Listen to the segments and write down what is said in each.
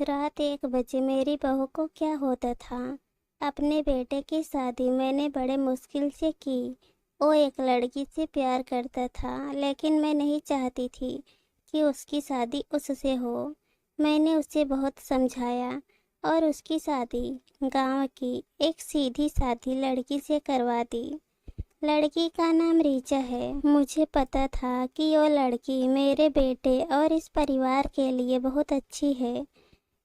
रात 1 बजे मेरी बहू को क्या होता था। अपने बेटे की शादी मैंने बड़े मुश्किल से की। वो एक लड़की से प्यार करता था, लेकिन मैं नहीं चाहती थी कि उसकी शादी उससे हो। मैंने उसे बहुत समझाया और उसकी शादी गांव की एक सीधी सादी लड़की से करवा दी। लड़की का नाम रीचा है। मुझे पता था कि वो लड़की मेरे बेटे और इस परिवार के लिए बहुत अच्छी है,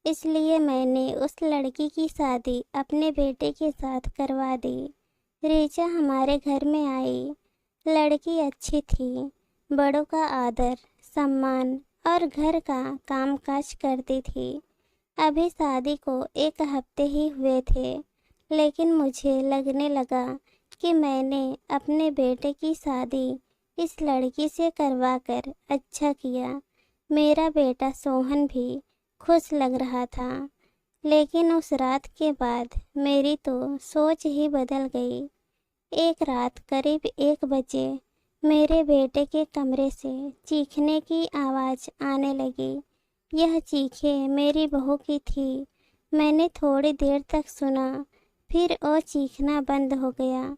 इसलिए मैंने उस लड़की की शादी अपने बेटे के साथ करवा दी। रीचा हमारे घर में आई। लड़की अच्छी थी, बड़ों का आदर सम्मान और घर का कामकाज करती थी। अभी शादी को 1 हफ्ते ही हुए थे, लेकिन मुझे लगने लगा कि मैंने अपने बेटे की शादी इस लड़की से करवाकर अच्छा किया। मेरा बेटा सोहन भी खुश लग रहा था, लेकिन उस रात के बाद मेरी तो सोच ही बदल गई। एक रात करीब 1 बजे मेरे बेटे के कमरे से चीखने की आवाज़ आने लगी। यह चीखें मेरी बहू की थी। मैंने थोड़ी देर तक सुना, फिर वो चीखना बंद हो गया।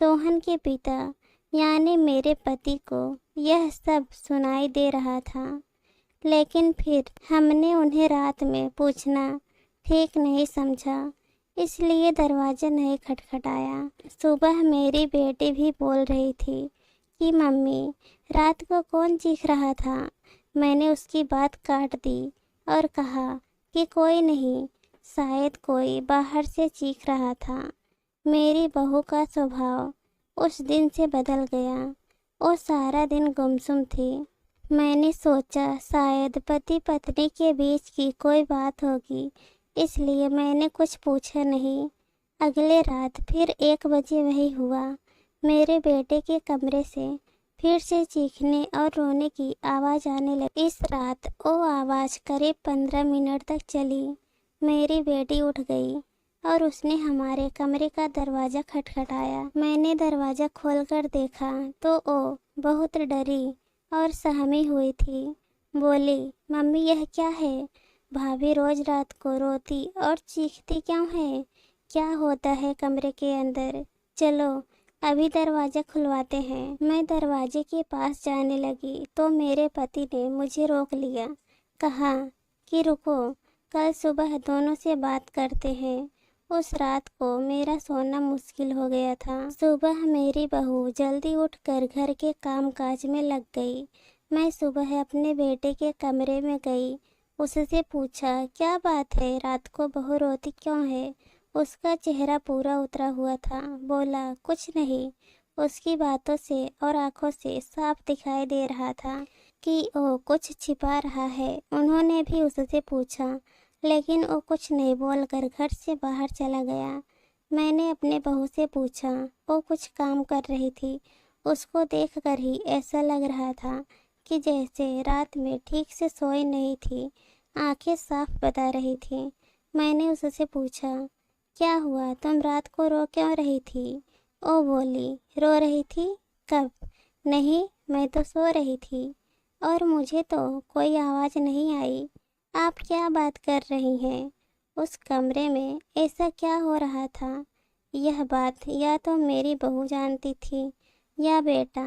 सोहन के पिता यानी मेरे पति को यह सब सुनाई दे रहा था, लेकिन फिर हमने उन्हें रात में पूछना ठीक नहीं समझा, इसलिए दरवाज़ा नहीं खटखटाया। सुबह मेरी बेटी भी बोल रही थी कि मम्मी, रात को कौन चीख रहा था। मैंने उसकी बात काट दी और कहा कि कोई नहीं, शायद कोई बाहर से चीख रहा था। मेरी बहू का स्वभाव उस दिन से बदल गया। वो सारा दिन गुमसुम थी। मैंने सोचा शायद पति पत्नी के बीच की कोई बात होगी, इसलिए मैंने कुछ पूछा नहीं। अगले रात फिर 1 बजे वही हुआ। मेरे बेटे के कमरे से फिर से चीखने और रोने की आवाज़ आने लगी। इस रात वो आवाज़ करीब 15 मिनट तक चली। मेरी बेटी उठ गई और उसने हमारे कमरे का दरवाज़ा खटखटाया। मैंने दरवाज़ा खोलकर देखा तो वो बहुत डरी और सहमी हुई थी। बोली, मम्मी यह क्या है? भाभी रोज़ रात को रोती और चीखती क्यों है? क्या होता है कमरे के अंदर? चलो अभी दरवाज़ा खुलवाते हैं। मैं दरवाजे के पास जाने लगी तो मेरे पति ने मुझे रोक लिया। कहा कि रुको, कल सुबह दोनों से बात करते हैं। उस रात को मेरा सोना मुश्किल हो गया था। सुबह मेरी बहू जल्दी उठकर घर के कामकाज में लग गई। मैं सुबह अपने बेटे के कमरे में गई। उससे पूछा, क्या बात है, रात को बहू रोती क्यों है? उसका चेहरा पूरा उतरा हुआ था। बोला, कुछ नहीं। उसकी बातों से और आंखों से साफ दिखाई दे रहा था कि वो कुछ छिपा रहा है। उन्होंने भी उससे पूछा, लेकिन वो कुछ नहीं बोलकर घर से बाहर चला गया। मैंने अपने बहू से पूछा, वो कुछ काम कर रही थी। उसको देखकर ही ऐसा लग रहा था कि जैसे रात में ठीक से सोई नहीं थी, आंखें साफ बता रही थी। मैंने उससे पूछा, क्या हुआ, तुम रात को रो क्यों रही थी? वो बोली, रो रही थी? कब? नहीं, मैं तो सो रही थी और मुझे तो कोई आवाज़ नहीं आई। आप क्या बात कर रही हैं? उस कमरे में ऐसा क्या हो रहा था? यह बात या तो मेरी बहू जानती थी या बेटा,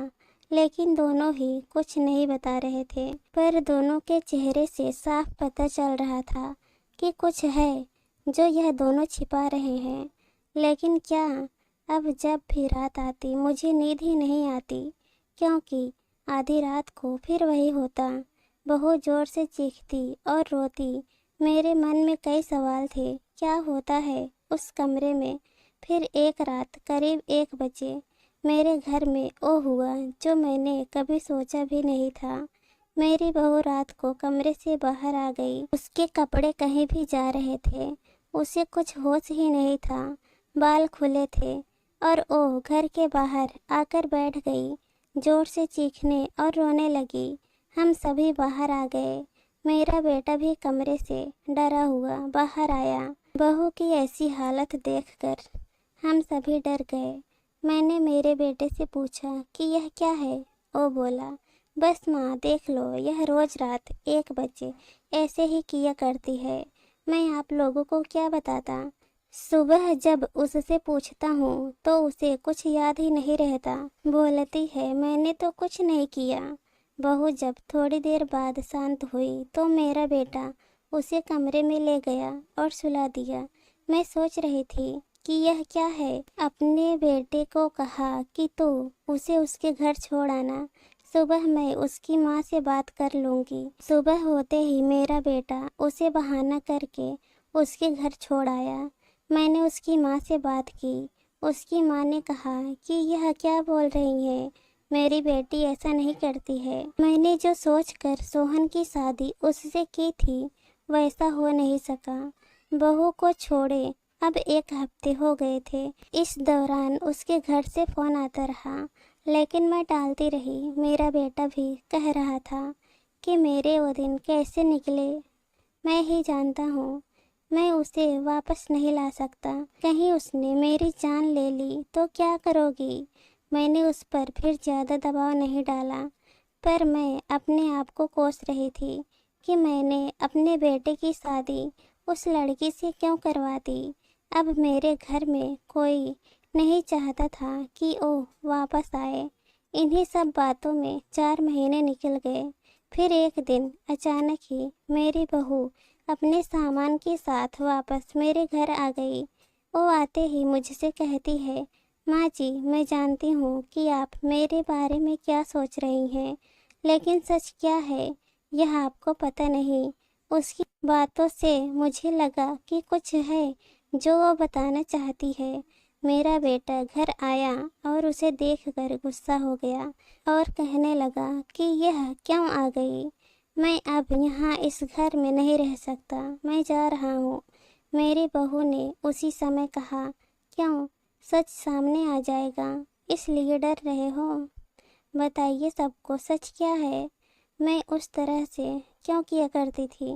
लेकिन दोनों ही कुछ नहीं बता रहे थे। पर दोनों के चेहरे से साफ पता चल रहा था कि कुछ है जो यह दोनों छिपा रहे हैं। लेकिन क्या? अब जब भी रात आती मुझे नींद ही नहीं आती, क्योंकि आधी रात को फिर वही होता। बहू जोर से चीखती और रोती। मेरे मन में कई सवाल थे, क्या होता है उस कमरे में? फिर एक रात करीब 1 बजे मेरे घर में वो हुआ जो मैंने कभी सोचा भी नहीं था। मेरी बहू रात को कमरे से बाहर आ गई। उसके कपड़े कहीं भी जा रहे थे। उसे कुछ होश ही नहीं था। बाल खुले थे और वो घर के बाहर आकर बैठ गई। जोर से चीखने और रोने लगी। हम सभी बाहर आ गए। मेरा बेटा भी कमरे से डरा हुआ बाहर आया। बहू की ऐसी हालत देखकर हम सभी डर गए। मैंने मेरे बेटे से पूछा कि यह क्या है? वो बोला, बस माँ देख लो, यह रोज रात 1 बजे ऐसे ही किया करती है। मैं आप लोगों को क्या बताता। सुबह जब उससे पूछता हूँ तो उसे कुछ याद ही नहीं रहता। बोलती है मैंने तो कुछ नहीं किया। बहू जब थोड़ी देर बाद शांत हुई तो मेरा बेटा उसे कमरे में ले गया और सुला दिया। मैं सोच रही थी कि यह क्या है। अपने बेटे को कहा कि तू उसे उसके घर छोड़ आना, सुबह मैं उसकी माँ से बात कर लूँगी। सुबह होते ही मेरा बेटा उसे बहाना करके उसके घर छोड़ आया। मैंने उसकी माँ से बात की। उसकी माँ ने कहा कि यह क्या बोल रही है, मेरी बेटी ऐसा नहीं करती है। मैंने जो सोचकर सोहन की शादी उससे की थी वैसा हो नहीं सका। बहू को छोड़े अब 1 हफ्ते हो गए थे। इस दौरान उसके घर से फ़ोन आता रहा, लेकिन मैं टालती रही। मेरा बेटा भी कह रहा था कि मेरे वो दिन कैसे निकले मैं ही जानता हूँ। मैं उसे वापस नहीं ला सकता। कहीं उसने मेरी जान ले ली तो क्या करोगी। मैंने उस पर फिर ज़्यादा दबाव नहीं डाला, पर मैं अपने आप को कोस रही थी कि मैंने अपने बेटे की शादी उस लड़की से क्यों करवा दी। अब मेरे घर में कोई नहीं चाहता था कि वो वापस आए। इन्हीं सब बातों में 4 महीने निकल गए। फिर एक दिन अचानक ही मेरी बहू अपने सामान के साथ वापस मेरे घर आ गई। वो आते ही मुझसे कहती है, माँ जी मैं जानती हूँ कि आप मेरे बारे में क्या सोच रही हैं, लेकिन सच क्या है यह आपको पता नहीं। उसकी बातों से मुझे लगा कि कुछ है जो वो बताना चाहती है। मेरा बेटा घर आया और उसे देखकर गुस्सा हो गया और कहने लगा कि यह क्यों आ गई। मैं अब यहाँ इस घर में नहीं रह सकता, मैं जा रहा हूँ। मेरी बहू ने उसी समय कहा, क्यों, सच सामने आ जाएगा इसलिए डर रहे हो। बताइए सबको सच क्या है। मैं उस तरह से क्यों किया करती थी।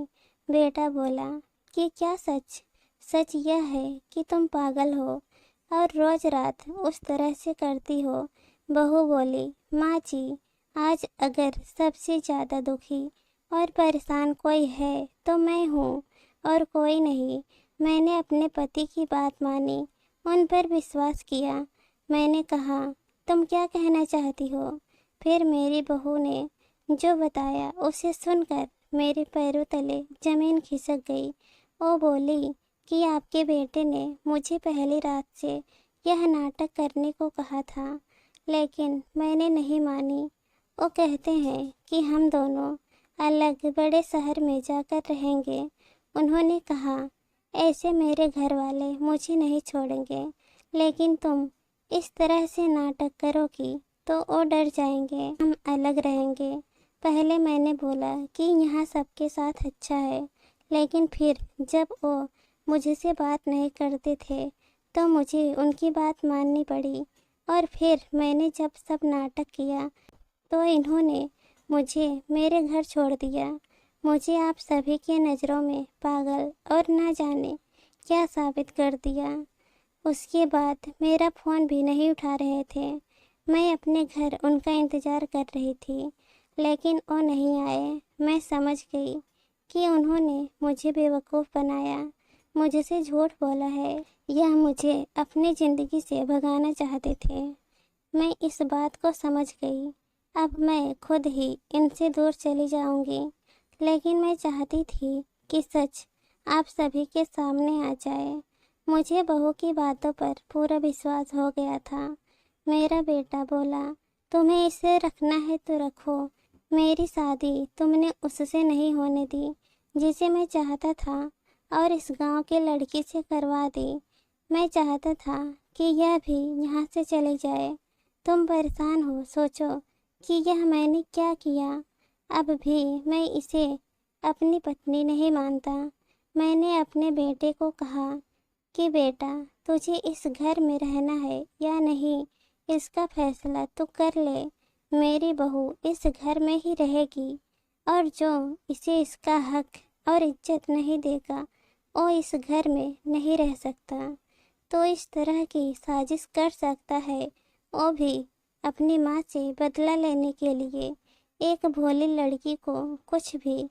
बेटा बोला कि क्या सच। सच यह है कि तुम पागल हो और रोज रात उस तरह से करती हो। बहू बोली, माँ जी आज अगर सबसे ज़्यादा दुखी और परेशान कोई है तो मैं हूँ और कोई नहीं। मैंने अपने पति की बात मानी, उन पर विश्वास किया। मैंने कहा तुम क्या कहना चाहती हो। फिर मेरी बहू ने जो बताया उसे सुनकर मेरे पैरों तले जमीन खिसक गई। वो बोली कि आपके बेटे ने मुझे पहली रात से यह नाटक करने को कहा था, लेकिन मैंने नहीं मानी। वो कहते हैं कि हम दोनों अलग बड़े शहर में जाकर रहेंगे। उन्होंने कहा ऐसे मेरे घर वाले मुझे नहीं छोड़ेंगे, लेकिन तुम इस तरह से नाटक करोगी तो वो डर जाएंगे, हम अलग रहेंगे। पहले मैंने बोला कि यहाँ सबके साथ अच्छा है, लेकिन फिर जब वो मुझसे बात नहीं करते थे तो मुझे उनकी बात माननी पड़ी। और फिर मैंने जब सब नाटक किया तो इन्होंने मुझे मेरे घर छोड़ दिया। मुझे आप सभी की नज़रों में पागल और ना जाने क्या साबित कर दिया। उसके बाद मेरा फ़ोन भी नहीं उठा रहे थे। मैं अपने घर उनका इंतज़ार कर रही थी, लेकिन वो नहीं आए। मैं समझ गई कि उन्होंने मुझे बेवकूफ़ बनाया, मुझसे झूठ बोला है या मुझे अपनी ज़िंदगी से भगाना चाहते थे। मैं इस बात को समझ गई। अब मैं खुद ही इनसे दूर चली जाऊंगी, लेकिन मैं चाहती थी कि सच आप सभी के सामने आ जाए। मुझे बहू की बातों पर पूरा विश्वास हो गया था। मेरा बेटा बोला, तुम्हें इसे रखना है तो रखो। मेरी शादी तुमने उससे नहीं होने दी जिसे मैं चाहता था, और इस गांव के लड़की से करवा दी। मैं चाहता था कि यह भी यहाँ से चली जाए। तुम परेशान हो, सोचो कि यह मैंने क्या किया। अब भी मैं इसे अपनी पत्नी नहीं मानता। मैंने अपने बेटे को कहा कि बेटा तुझे इस घर में रहना है या नहीं, इसका फैसला तू कर ले। मेरी बहू इस घर में ही रहेगी, और जो इसे इसका हक और इज्जत नहीं देगा वो इस घर में नहीं रह सकता। तो इस तरह की साजिश कर सकता है वो भी अपनी माँ से बदला लेने के लिए। एक भोली लड़की को कुछ भी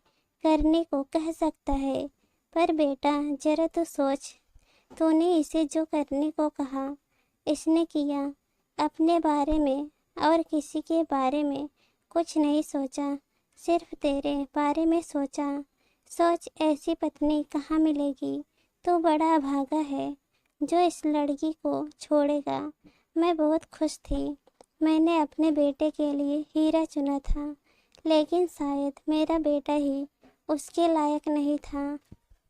करने को कह सकता है। पर बेटा जरा तो सोच, तूने इसे जो करने को कहा इसने किया। अपने बारे में और किसी के बारे में कुछ नहीं सोचा, सिर्फ तेरे बारे में सोचा। सोच, ऐसी पत्नी कहाँ मिलेगी। तू बड़ा अभागा है जो इस लड़की को छोड़ेगा। मैं बहुत खुश थी। मैंने अपने बेटे के लिए हीरा चुना था, लेकिन शायद मेरा बेटा ही उसके लायक नहीं था।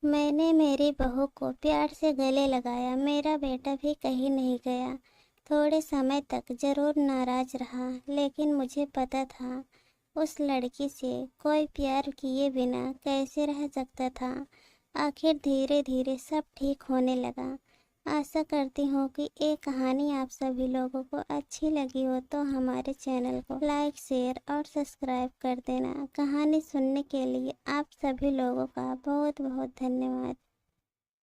मैंने मेरी बहू को प्यार से गले लगाया। मेरा बेटा भी कहीं नहीं गया। थोड़े समय तक जरूर नाराज रहा, लेकिन मुझे पता था उस लड़की से कोई प्यार किए बिना कैसे रह सकता था। आखिर धीरे धीरे सब ठीक होने लगा। आशा करती हूँ कि ये कहानी आप सभी लोगों को अच्छी लगी हो तो हमारे चैनल को लाइक, शेयर और सब्सक्राइब कर देना। कहानी सुनने के लिए आप सभी लोगों का बहुत बहुत धन्यवाद।